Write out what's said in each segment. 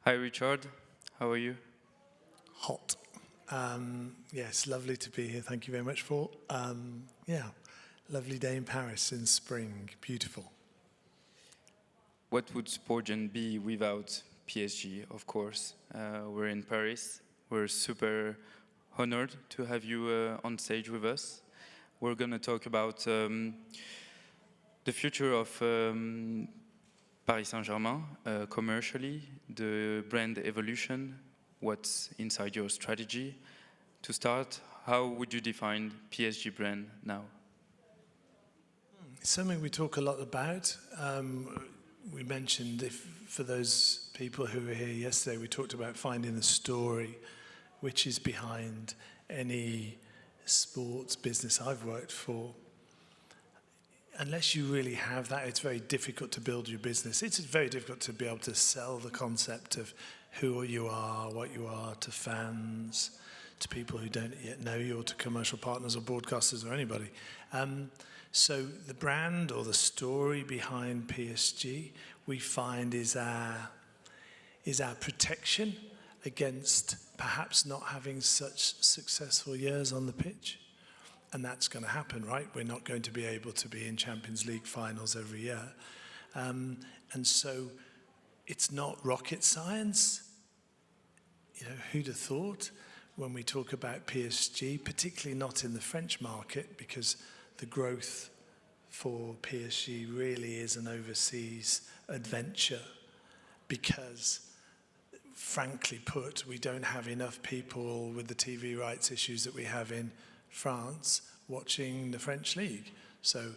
Hi, Richard. How are you? Hot. Yes, lovely to be here. Thank you very much for. Yeah, lovely day in Paris in spring. Beautiful. What would Sportgen be without PSG, of course? We're in Paris. We're super honored to have you on stage with us. We're going to talk about the future of Paris Saint-Germain commercially, the brand evolution, what's inside your strategy. To start, how would you define PSG brand now? It's something we talk a lot about. We mentioned, for those people who were here yesterday, we talked about finding the story which is behind any sports business I've worked for. Unless you really have that, it's very difficult to build your business. It's very difficult to be able to sell the concept of who you are, what you are to fans, to people who don't yet know you, or to commercial partners or broadcasters or anybody. So the brand or the story behind PSG, we find is our protection against perhaps not having such successful years on the pitch. And that's going to happen, right? We're not going to be able to be in Champions League finals every year. And so it's not rocket science. You know, who'd have thought when we talk about PSG, particularly not in the French market, because the growth for PSG really is an overseas adventure, because frankly put, we don't have enough people with the TV rights issues that we have in France watching the French league. So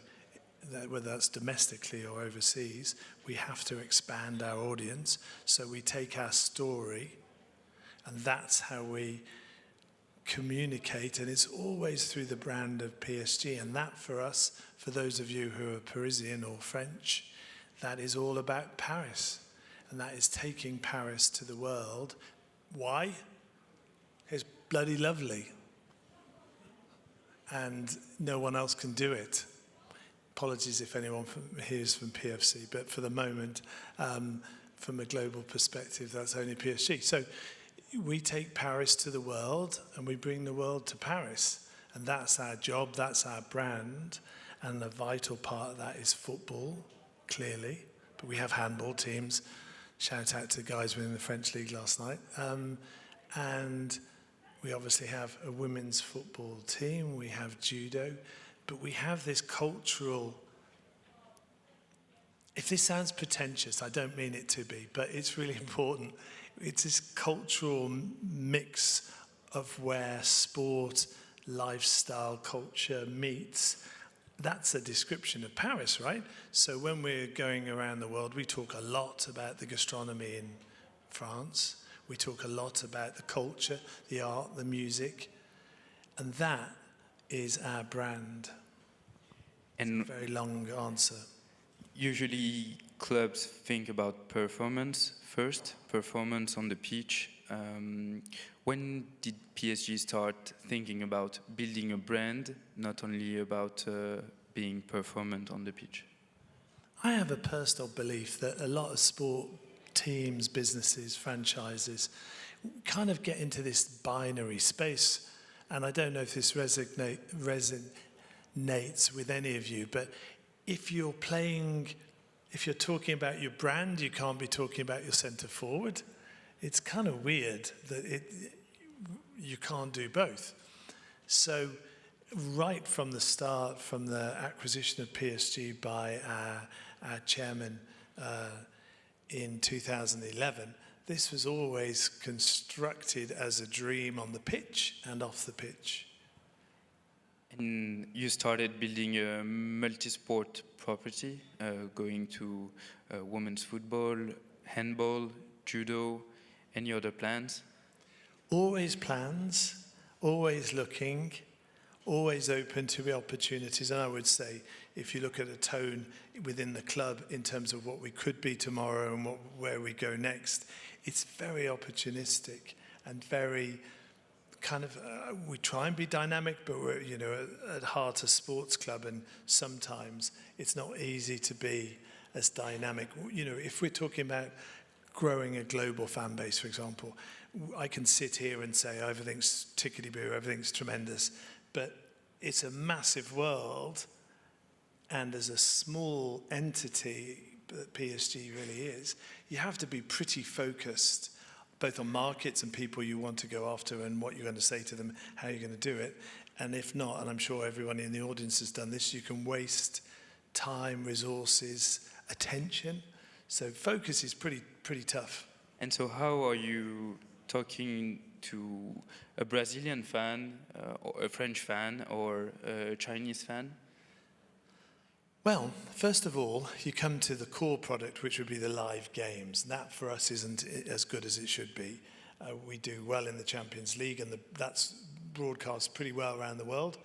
whether that's domestically or overseas, we have to expand our audience. So we take our story, and that's how we communicate, and it's always through the brand of PSG. And that for us, for those of you who are Parisian or French, that is all about Paris. And that is taking Paris to the world. Why? It's bloody lovely. And no one else can do it. Apologies if anyone here is from PFC, but for the moment, from a global perspective, that's only PSG. So we take Paris to the world, and we bring the world to Paris. And that's our job, that's our brand. And a vital part of that is football, clearly. But we have handball teams. Shout out to the guys winning the French league last night. And we obviously have a women's football team, we have judo, but we have this cultural, if this sounds pretentious, I don't mean it to be, but it's really important. It's this cultural mix of where sport, lifestyle, culture meets. That's a description of Paris, right? So when we're going around the world, we talk a lot about the gastronomy in France. We talk a lot about the culture, the art, the music, and that is our brand. And it's a very long answer. Usually clubs think about performance first, performance on the pitch. When did PSG start thinking about building a brand, not only about being performant on the pitch? I have a personal belief that a lot of sport teams, businesses, franchises kind of get into this binary space. And I don't know if this resonates with any of you, but if you're talking about your brand, you can't be talking about your centre forward. It's kind of weird that you can't do both. So right from the start, from the acquisition of PSG by our chairman in 2011, this was always constructed as a dream on the pitch and off the pitch. And you started building a multi-sport property, going to women's football, handball, judo. Any other plans? Always plans, always looking, always open to the opportunities. And I would say, if you look at a tone within the club in terms of what we could be tomorrow and where we go next, it's very opportunistic and very kind of, we try and be dynamic, but we're, at heart a sports club, and sometimes it's not easy to be as dynamic. If we're talking about growing a global fan base, for example. I can sit here and say everything's tickety-boo, everything's tremendous, but it's a massive world, and as a small entity that PSG really is, you have to be pretty focused both on markets and people you want to go after and what you're going to say to them, how you're going to do it. And if not, and I'm sure everyone in the audience has done this, you can waste time, resources, attention. So focus is pretty tough. And so how are you talking to a Brazilian fan, or a French fan, or a Chinese fan? Well, first of all, you come to the core product, which would be the live games. That, for us, isn't as good as it should be. We do well in the Champions League, and that's broadcast pretty well around the world.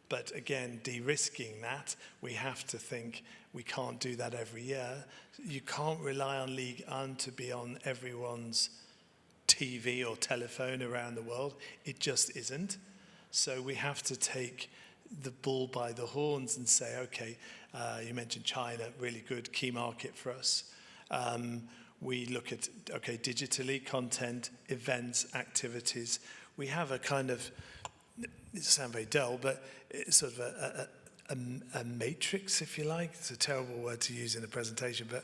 But again, de-risking that, we have to think we can't do that every year. You can't rely on Ligue 1 to be on everyone's TV or telephone around the world. It just isn't. So we have to take the bull by the horns and say, okay, you mentioned China, really good key market for us. We look at, okay, digitally, content, events, activities. We have a kind of, it sounds very dull, but it's sort of a matrix, if you like. It's a terrible word to use in a presentation, but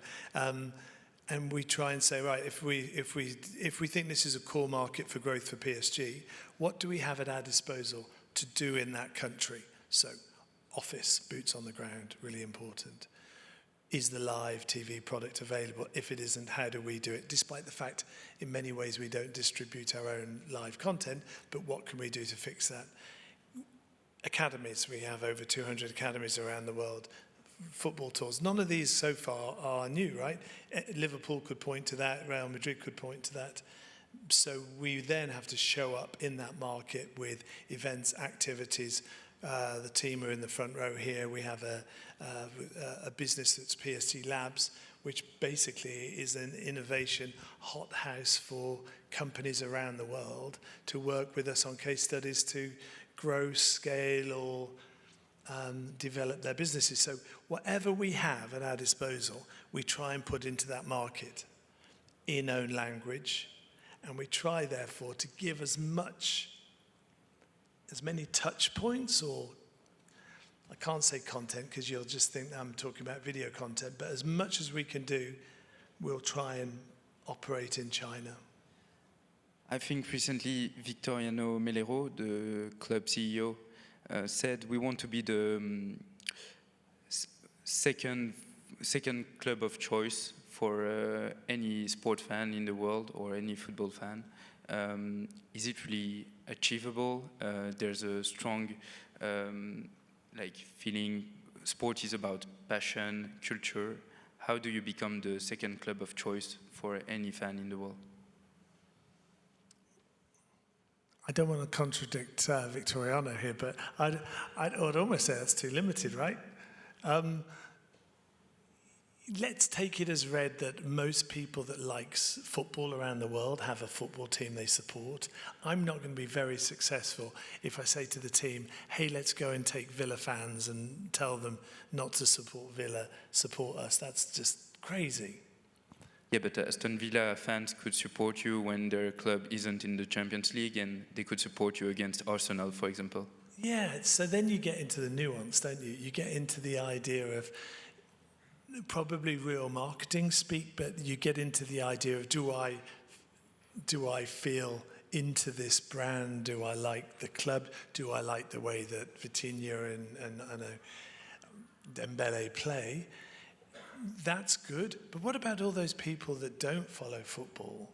and we try and say, right, if we think this is a core market for growth for PSG, what do we have at our disposal to do in that country? So, office, boots on the ground, really important. Is the live TV product available? If it isn't, how do we do it? Despite the fact, in many ways, we don't distribute our own live content, but what can we do to fix that? Academies, we have over 200 academies around the world. Football tours, none of these so far are new, right? Liverpool could point to that, Real Madrid could point to that. So we then have to show up in that market with events, activities. The team are in the front row here. We have a business that's PSG Labs, which basically is an innovation hothouse for companies around the world to work with us on case studies to grow, scale, or develop their businesses. So whatever we have at our disposal, we try and put into that market in own language, and we try, therefore, to give as many touch points, or I can't say content because you'll just think I'm talking about video content, but as much as we can do, we'll try and operate in China. I think recently Victoriano Melero, the club CEO, said we want to be the second club of choice for any sport fan in the world or any football fan. Is it really achievable? There's a strong feeling. Sport is about passion, culture. How do you become the second club of choice for any fan in the world? I don't want to contradict Victoriano here, but I'd almost say that's too limited, right? Let's take it as read that most people that likes football around the world have a football team they support. I'm not going to be very successful if I say to the team, hey, let's go and take Villa fans and tell them not to support Villa, support us. That's just crazy. Yeah, but Aston Villa fans could support you when their club isn't in the Champions League, and they could support you against Arsenal, for example. Yeah, so then you get into the nuance, don't you? You get into the idea of probably real marketing speak, but you get into the idea of do I feel into this brand? Do I like the club? Do I like the way that Vitinha and I know Dembele play? That's good, but what about all those people that don't follow football,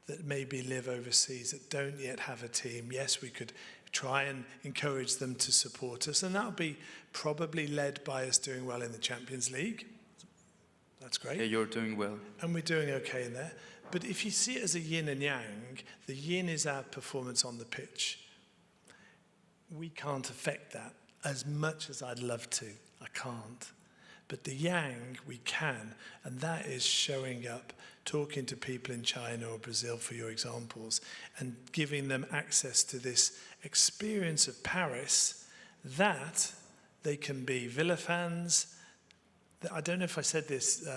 that maybe live overseas, that don't yet have a team? Yes, we could try and encourage them to support us, and that'll be probably led by us doing well in the Champions League. That's great. Yeah, you're doing well. And we're doing okay in there. But if you see it as a yin and yang, the yin is our performance on the pitch. We can't affect that as much as I'd love to. I can't. But the yang, we can, and that is showing up, talking to people in China or Brazil, for your examples, and giving them access to this experience of Paris, that they can be Villa fans, I don't know if I said this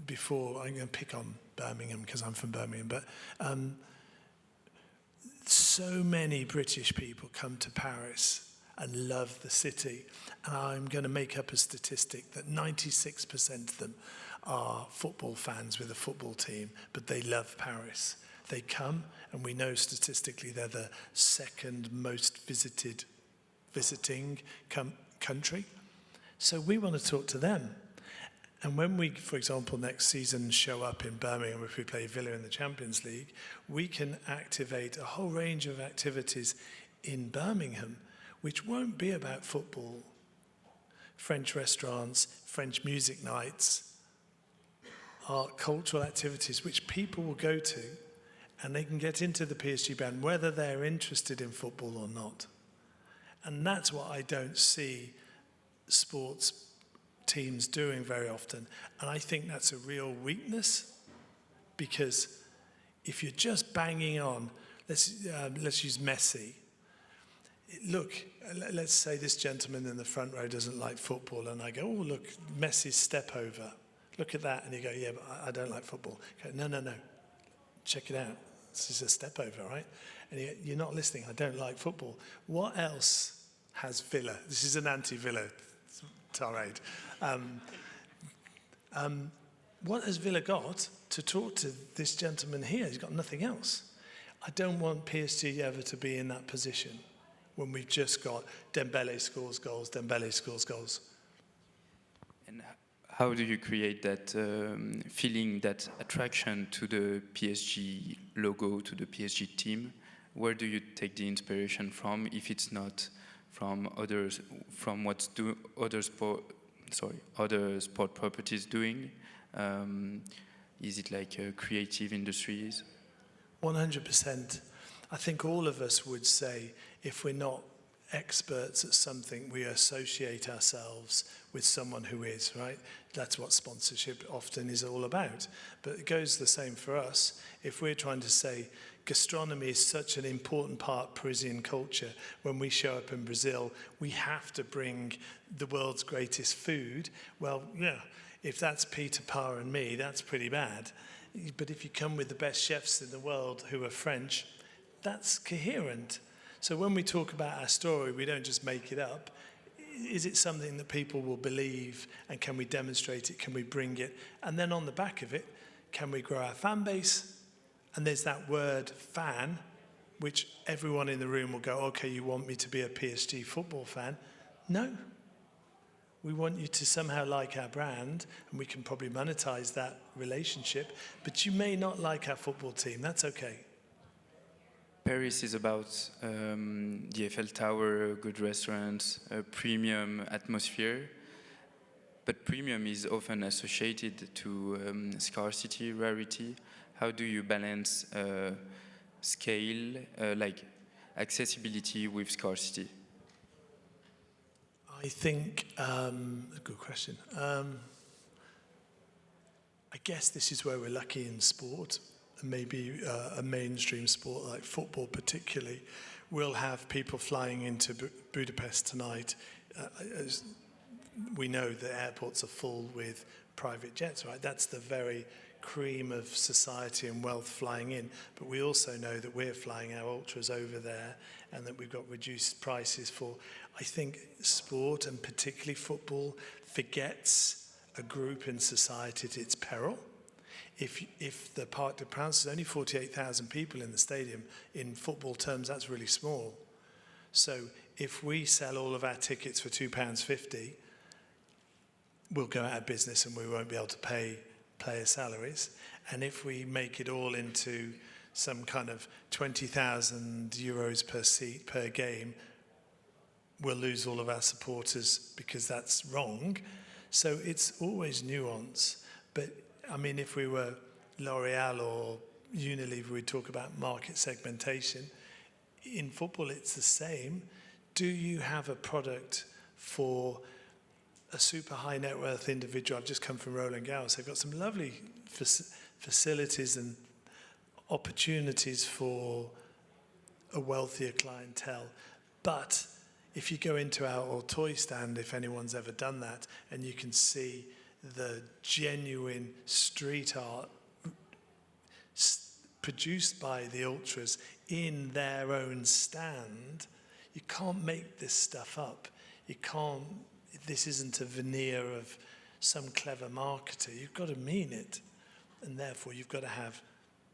before. I'm going to pick on Birmingham because I'm from Birmingham, but so many British people come to Paris and love the city. And I'm going to make up a statistic that 96% of them are football fans with a football team, but they love Paris. They come, and we know statistically they're the second most visiting country. So we want to talk to them. And when we, for example, next season show up in Birmingham, if we play Villa in the Champions League, we can activate a whole range of activities in Birmingham, which won't be about football. French restaurants, French music nights, art, cultural activities, which people will go to, and they can get into the PSG band, whether they're interested in football or not. And that's what I don't see sports teams doing very often. And I think that's a real weakness, because if you're just banging on, let's use Messi. Look, let's say this gentleman in the front row doesn't like football, and I go, oh, look, Messi's step over. Look at that. And you go, yeah, but I don't like football. Go, no. Check it out. This is a step over, right? And you're not listening. I don't like football. What else has Villa? This is an anti-Villa tirade. What has Villa got to talk to this gentleman here? He's got nothing else. I don't want PSG ever to be in that position when we've just got Dembele scores goals, Dembele scores goals. And how do you create that feeling, that attraction to the PSG logo, to the PSG team? Where do you take the inspiration from, if it's not from others, from what other sport properties doing? Is it like creative industries? 100%. I think all of us would say, if we're not experts at something, we associate ourselves with someone who is, right? That's what sponsorship often is all about. But it goes the same for us. If we're trying to say gastronomy is such an important part of Parisian culture, when we show up in Brazil, we have to bring the world's greatest food. Well, yeah, if that's Peter Parr and me, that's pretty bad. But if you come with the best chefs in the world who are French, that's coherent. So when we talk about our story, we don't just make it up. Is it something that people will believe, and can we demonstrate it? Can we bring it? And then on the back of it, can we grow our fan base? And there's that word fan, which everyone in the room will go, okay, you want me to be a PSG football fan? No. We want you to somehow like our brand, and we can probably monetize that relationship, but you may not like our football team. That's okay. Paris is about the Eiffel Tower, good restaurants, a premium atmosphere. But premium is often associated to scarcity, rarity. How do you balance scale, like accessibility with scarcity? I think, a good question. I guess this is where we're lucky in sport. Maybe a mainstream sport like football particularly will have people flying into Budapest tonight. As we know, the airports are full with private jets, right? That's the very cream of society and wealth flying in. But we also know that we're flying our ultras over there, and that we've got reduced prices for. I think sport, and particularly football, forgets a group in society at its peril. If the Parc des Princes is only 48,000 people in the stadium, in football terms, that's really small. So if we sell all of our tickets for £2.50, we'll go out of business and we won't be able to pay player salaries. And if we make it all into some kind of 20,000 euros per seat per game, we'll lose all of our supporters because that's wrong. So it's always nuance. But I mean, if we were L'Oreal or Unilever, we'd talk about market segmentation. In football, it's the same. Do you have a product for a super high net worth individual? I've just come from Roland Garros. They've got some lovely facilities and opportunities for a wealthier clientele. But if you go into our toy stand, if anyone's ever done that, and you can see the genuine street art produced by the ultras in their own stand. You can't make this stuff up. You can't, this isn't a veneer of some clever marketer. You've got to mean it. And therefore, you've got to have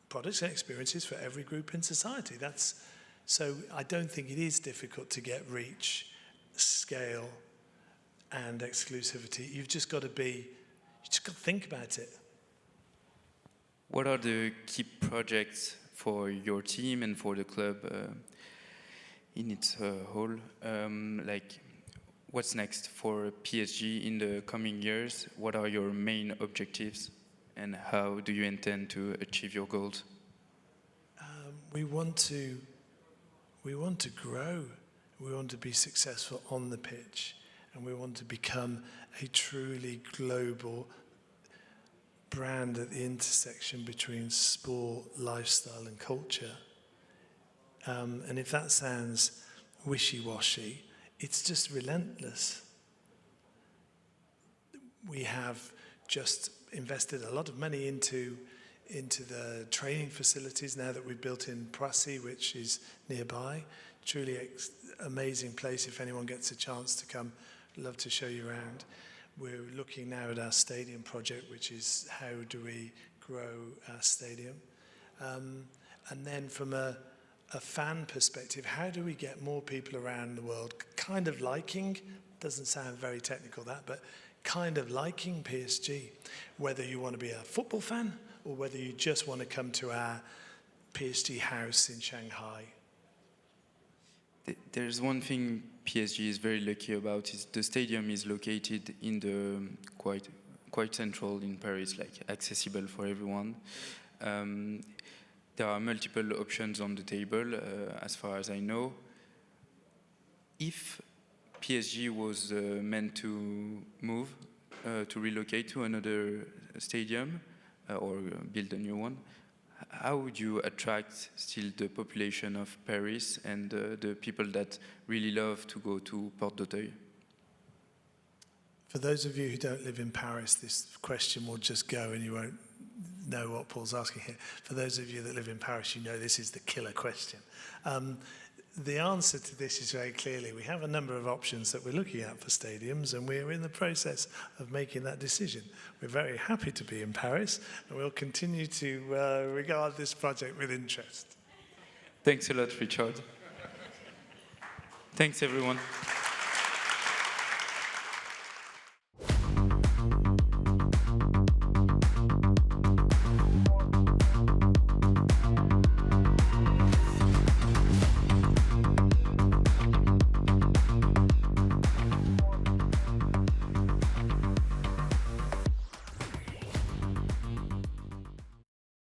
products and experiences for every group in society. So I don't think it is difficult to get reach, scale, and exclusivity. You've just got to think about it. What are the key projects for your team and for the club in its whole? Like, what's next for PSG in the coming years? What are your main objectives, and how do you intend to achieve your goals? We want to grow. We want to be successful on the pitch, and we want to become a truly global brand at the intersection between sport, lifestyle, and culture. And if that sounds wishy-washy, it's just relentless. We have just invested a lot of money into the training facilities now that we've built in Poissy, which is nearby. Truly amazing place. If anyone gets a chance to come, I'd love to show you around. We're looking now at our stadium project, which is how do we grow our stadium. And then from a fan perspective, how do we get more people around the world kind of liking, doesn't sound very technical that, but kind of liking PSG, whether you want to be a football fan or whether you just want to come to our PSG house in Shanghai. There's one thing PSG is very lucky about is the stadium is located in the quite central in Paris, like accessible for everyone. There are multiple options on the table, as far as I know. If PSG was meant to move, to relocate to another stadium or build a new one, how would you attract still the population of Paris and the people that really love to go to Porte d'Auteuil? For those of you who don't live in Paris, this question will just go and you won't know what Paul's asking here. For those of you that live in Paris, you know this is the killer question. The answer to this is very clearly, we have a number of options that we're looking at for stadiums, and we're in the process of making that decision. We're very happy to be in Paris, and we'll continue to regard this project with interest. Thanks a lot, Richard. Thanks, everyone.